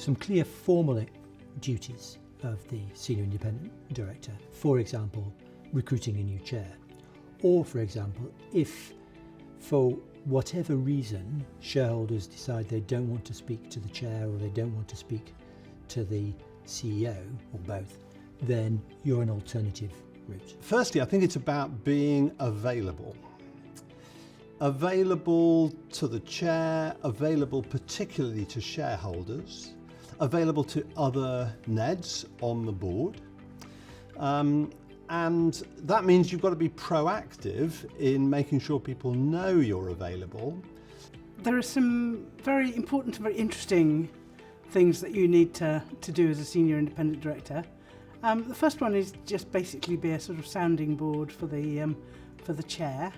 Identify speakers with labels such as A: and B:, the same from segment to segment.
A: some clear formal duties of the senior independent director. For example, recruiting a new chair. Or, for example, if for whatever reason shareholders decide they don't want to speak to the chair or they don't want to speak to the CEO or both, then you're an alternative route.
B: Firstly, I think it's about being available. Available to the chair, available particularly to shareholders, available to other NEDs on the board. And that means you've got to be proactive in making sure people know you're available.
C: There are some very important and very interesting things that you need to do as a senior independent director. The first one is just basically be a sort of sounding board for the chair.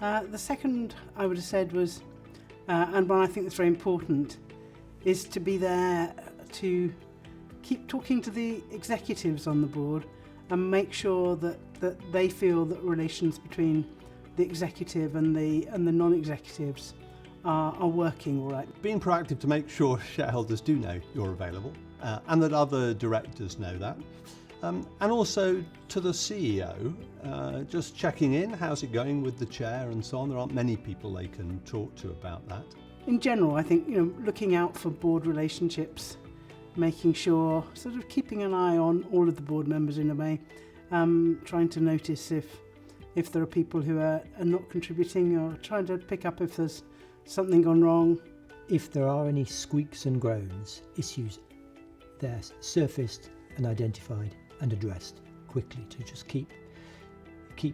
C: The second I would have said was, and one I think that's very important, is to be there to keep talking to the executives on the board and make sure that they feel that relations between the executive and the non-executives are working all right.
B: Being proactive to make sure shareholders do know you're available and that other directors know that. And also to the CEO, just checking in, how's it going with the chair and so on. There aren't many people they can talk to about that.
C: In general, I think, looking out for board relationships, making sure, sort of keeping an eye on all of the board members in a way, trying to notice if there are people who are not contributing, or trying to pick up if there's something gone wrong.
A: If there are any squeaks and groans, issues, they're surfaced and identified and addressed quickly to just keep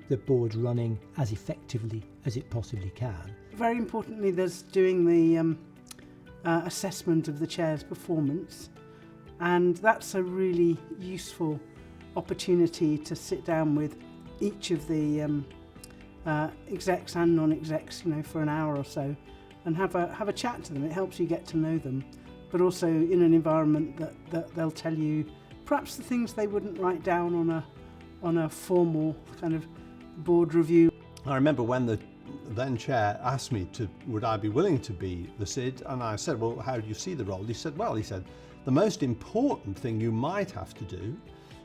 A: the board running as effectively as it possibly can.
C: Very importantly, there's doing the assessment of the chair's performance, and that's a really useful opportunity to sit down with each of the execs and non-execs, for an hour or so, and have a chat to them. It helps you get to know them, but also in an environment that they'll tell you perhaps the things they wouldn't write down on a formal kind of board review.
B: I remember when the then chair asked me would I be willing to be the SID, and I said, well, how do you see the role? He said, the most important thing you might have to do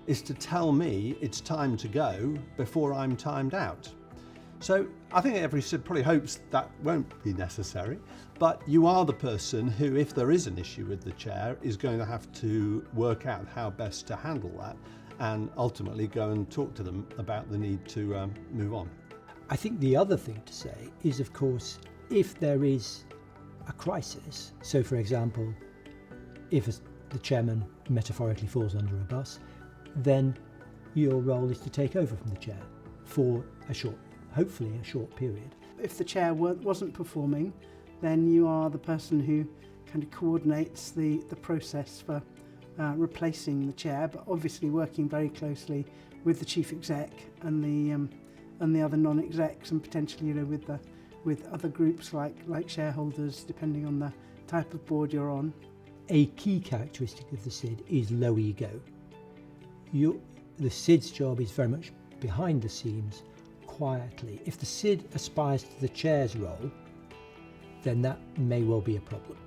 B: is to tell me it's time to go before I'm timed out. So I think every SID probably hopes that won't be necessary, but you are the person who, if there is an issue with the chair, is going to have to work out how best to handle that and ultimately go and talk to them about the need to move on.
A: I think the other thing to say is, of course, if there is a crisis, so for example, if the chairman metaphorically falls under a bus, then your role is to take over from the chair for hopefully a short period.
C: If the chair wasn't performing, then you are the person who kind of coordinates the process for replacing the chair, but obviously working very closely with the chief exec and the other non-execs, and potentially with other groups like shareholders, depending on the type of board you're on.
A: A key characteristic of the SID is low ego. The SID's job is very much behind the scenes, quietly. If the SID aspires to the chair's role, then that may well be a problem.